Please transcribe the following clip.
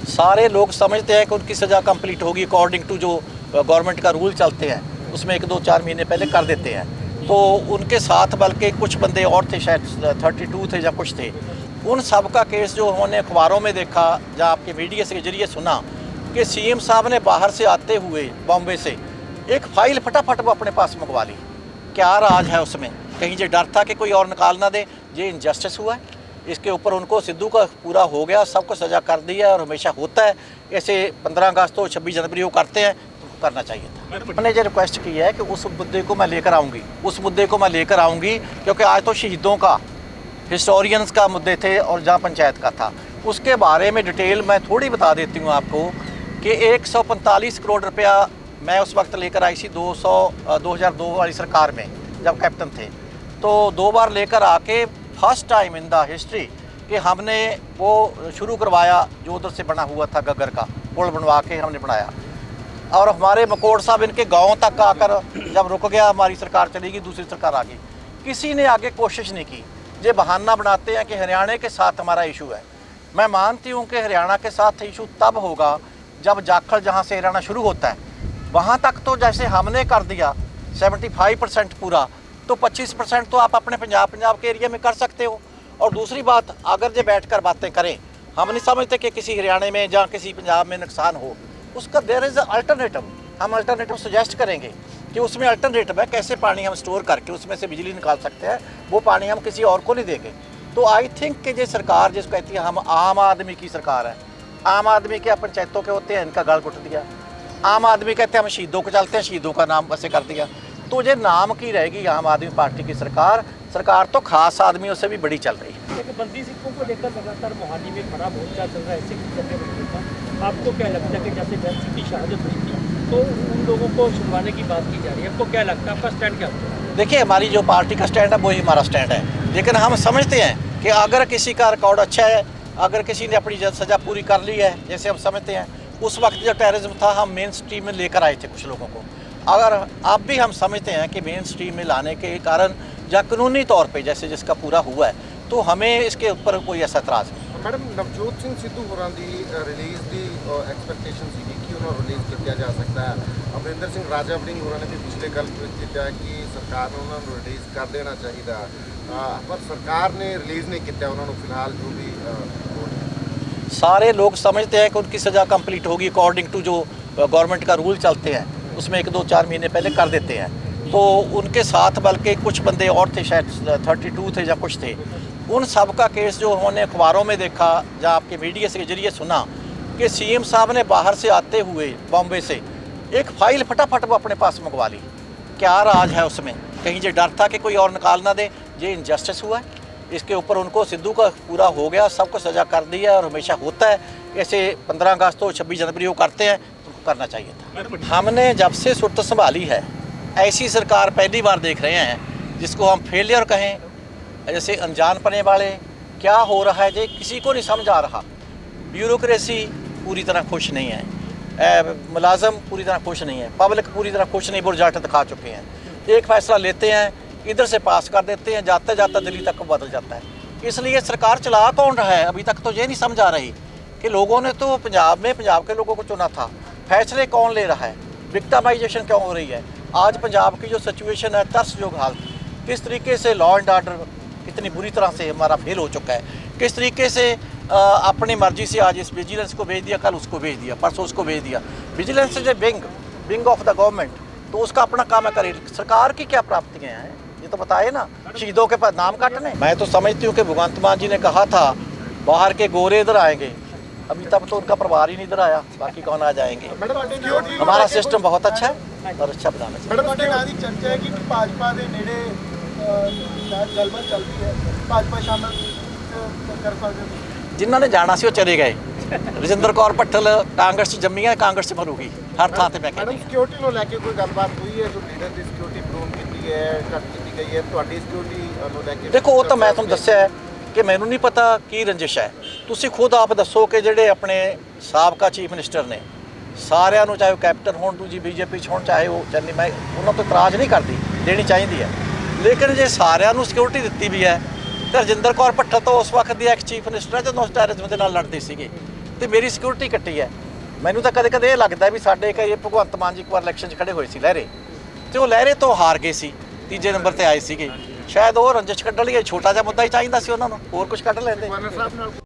सारे लोग समझते हैं कि उनकी सज़ा कंप्लीट होगी अकॉर्डिंग टू जो गवर्नमेंट का रूल चलते हैं, उसमें 1-2-4 महीने पहले कर देते हैं। तो उनके साथ बल्कि कुछ बंदे और थे, शायद 32 थे या कुछ थे। उन सब का केस जो उन्होंने अखबारों में देखा या आपके मीडिया के जरिए सुना कि सीएम साहब ने बाहर से आते हुए बॉम्बे से एक फ़ाइल फटाफट वो अपने पास मंगवा ली। क्या राज है उसमें? कहीं ये डर था कि कोई और निकाल ना दे। ये इनजस्टिस हुआ है। इसके ऊपर उनको सिद्धू का पूरा हो गया, सबको सज़ा कर दी है और हमेशा होता है ऐसे। 15 अगस्त हो 26 जनवरी को करते हैं, तो करना चाहिए था। मैंने ये रिक्वेस्ट की है कि उस मुद्दे को मैं लेकर आऊँगी, उस मुद्दे को मैं लेकर आऊँगी, क्योंकि आज तो शहीदों का, हिस्टोरियंस का मुद्दे थे और जहाँ पंचायत का था। उसके बारे में डिटेल मैं थोड़ी बता देती हूँ आपको कि 145 करोड़ रुपया मैं उस वक्त लेकर आई थी 2002 वाली सरकार में, जब कैप्टन थे। तो 2 बार लेकर आके first time in the history कि हमने वो शुरू करवाया जो उधर से बना हुआ था, गगर का पुल बनवा के हमने बनाया। और हमारे मकोड़ साहब इनके गाँव तक आकर जब रुक गया, हमारी सरकार चली गई, दूसरी सरकार आ गई, किसी ने आगे कोशिश नहीं की। ये बहाना बनाते हैं कि हरियाणा के साथ हमारा इशू है। मैं मानती हूँ कि हरियाणा के साथ इशू तब होगा जब जाखल जहाँ से हरियाणा शुरू होता है वहाँ तक तो जैसे हमने कर दिया 75% पूरा, तो 25% तो आप अपने पंजाब के एरिया में कर सकते हो। और दूसरी बात, अगर जो बैठ कर बातें करें, हम नहीं समझते कि किसी हरियाणा में या किसी पंजाब में नुकसान हो, उसका देयर इज़ अल्टरनेटिव। हम अल्टरनेटिव सजेस्ट करेंगे कि उसमें अल्टरनेटिव है, कैसे पानी हम स्टोर करके उसमें से बिजली निकाल सकते हैं, वो पानी हम किसी और को नहीं देंगे। तो आई थिंक कि ये सरकार जिसको कहती है हम आम आदमी की सरकार है, आम आदमी के पंचायतों के होते हैं, इनका गल घुट दिया। आम आदमी कहते हैं हम शहीदों को चलते हैं, शहीदों का नाम वैसे कर दिया। तो ये नाम की रहेगी आम आदमी पार्टी की सरकार। सरकार तो खास आदमियों से भी बड़ी चल रही है। बंदी सिखों को लेकर लगातार मोहाली में बड़ा मोर्चा चल रहा है, ऐसे का आपको क्या लगता है कि जैसे बंसी की शहादत हुई थी तो उन लोगों को छुड़वाने की बात की जा रही है, आपको क्या लगता है, आपका स्टैंड क्या होता है? देखिए, हमारी जो पार्टी का स्टैंड है वही हमारा स्टैंड है, लेकिन हम समझते हैं कि अगर किसी का रिकॉर्ड अच्छा है, अगर किसी ने अपनी सज़ा पूरी कर ली है, जैसे हम समझते हैं उस वक्त जब टेररिज्म था हम मेन स्ट्रीम में लेकर आए थे कुछ लोगों को। अगर अब भी हम समझते हैं कि मेन स्ट्रीम में लाने के कारण या कानूनी तौर पे जैसे जिसका पूरा हुआ है, तो हमें इसके ऊपर कोई ऐसा एतराज़ नहीं। मैडम, नवजोत सिंह सिद्धू होरां दी रिलीज़ की एक्सपैक्टेशन सी कि उन्होंने रिलीज़ किया जा सकता है। अमरिंदर सिंह राजा वड़िंग होरां ने भी पिछले गल किया कि सरकार ने उन्होंने रिलीज़ कर देना चाहिए, पर सरकार ने रिलीज़ नहीं किया उन्होंने फिलहाल जो भी। सारे लोग समझते हैं कि उनकी सज़ा कंप्लीट होगी अकॉर्डिंग टू जो गवर्नमेंट का रूल चलते हैं, उसमें 1-2-4 महीने पहले कर देते हैं। तो उनके साथ बल्कि कुछ बंदे और थे, शायद 32 थे या कुछ थे। उन सब का केस जो उन्होंने अखबारों में देखा या आपके मीडिया के जरिए सुना कि सीएम साहब ने बाहर से आते हुए बॉम्बे से एक फ़ाइल फटाफट वो अपने पास मंगवा ली। क्या राज है उसमें? कहीं ये डर था कि कोई और निकाल ना दे। ये इनजस्टिस हुआ है। इसके ऊपर उनको सिद्धू का पूरा हो गया, सबको सज़ा कर दी है और हमेशा होता है ऐसे। 15 अगस्त हो 26 जनवरी को करते हैं, तो करना चाहिए था। हमने जब से सुर्त संभाली है, ऐसी सरकार पहली बार देख रहे हैं जिसको हम फेलियर कहें, जैसे अनजान पने वाले। क्या हो रहा है ये किसी को नहीं समझ आ रहा। ब्यूरोक्रेसी पूरी तरह खुश नहीं है, मुलाजम पूरी तरह खुश नहीं है, पब्लिक पूरी तरह खुश नहीं, बुरजाट दिखा चुके हैं। एक फैसला लेते हैं, इधर से पास कर देते हैं, जाते जाते दिल्ली तक बदल जाता है। इसलिए सरकार चला कौन रहा है, अभी तक तो ये नहीं समझ आ रही कि लोगों ने तो पंजाब में पंजाब के लोगों को चुना था। फैसले कौन ले रहा है, विक्टिमाइजेशन क्यों हो रही है। आज पंजाब की जो सिचुएशन है, तरसजोग हालत, किस तरीके से लॉ एंड ऑर्डर इतनी बुरी तरह से हमारा फेल हो चुका है, किस तरीके से अपनी मर्जी से आज इस विजिलेंस को भेज दिया, कल उसको भेज दिया, परसों उसको भेज दिया। Vigilance is A wing of the government, तो उसका अपना काम करे। सरकार की क्या प्राप्तियाँ हैं ये तो बताए ना, शहीदों के पास नाम काटने। मैं तो समझती हूँ कि भगवंत मान जी ने कहा था बाहर के गोरे इधर आएंगे, अभी तक तो उनका परिवार ही नहीं इधर आया, बाकी कौन आ जाएंगे। हमारा सिस्टम बहुत अच्छा है और अच्छा बनाना चाहिए। मैडम, चर्चा है कि भाजपा के नेड़े गलबात चल रही है, भाजपा शामिल कर सकते। जिन्होंने जाना सी वो चले गए। रजिंदर कौर भट्टल कांग्रेस जम्मी है, कांग्रेस भरूगी हर थां ते। मैं मैडम, सिक्योरिटी को लेके कोई गलबात हुई है जो लीडर की सिक्योरिटी प्रूव की है, कट की गई है, ਤੁਹਾਡੀ सिक्योरिटी ਨੂੰ ਲੈ ਕੇ? देखो वो तो मैं तुम दस्या है कि मैनू नहीं पता की रंजिश है। तुसी खुद आप दसो कि ਜਿਹੜੇ अपने साबका चीफ मिनिस्टर ने सारिਆਂ ਨੂੰ, चाहे वो कैप्टन हो, दूजी बीजेपी हो, चाहे वो चन्नी, मैं उन्होंने तो इतराज़ नहीं करती, देनी चाहिए है। लेकिन जे सारिਆਂ ਨੂੰ सिक्योरिटी दी भी है तो रजिंदर कौर भट्टल तो उस वक्त की एक्स चीफ मिनिस्टर है जो टेररिज्म के नाल लड़ती सी। ਤੇ ਮੇਰੀ ਸਿਕਿਉਰਿਟੀ ਕੱਟੀ ਹੈ। ਮੈਨੂੰ ਤਾਂ ਕਦੇ ਕਦੇ ਇਹ ਲੱਗਦਾ ਵੀ ਸਾਡੇ ਇਹ ਭਗਵੰਤ ਮਾਨ ਜੀ ਇੱਕ ਵਾਰ ਇਲੈਕਸ਼ਨ 'ਚ ਖੜੇ ਹੋਏ ਸੀ ਲਹਿਰੇ, ਤੇ ਉਹ ਲਹਿਰੇ ਤੋਂ ਹਾਰ ਗਏ ਸੀ, ਤੀਜੇ ਨੰਬਰ ਤੇ ਆਏ ਸੀਗੇ। ਸ਼ਾਇਦ ਉਹ ਰੰਜਿਸ਼ ਕੱਢਣ ਲਈ ਛੋਟਾ ਜਿਹਾ ਮੁੱਦਾ ਹੀ ਚਾਹੀਦਾ ਸੀ ਉਹਨਾਂ ਨੂੰ, ਹੋਰ ਕੁਝ ਕੱਢ ਲੈਂਦੇ।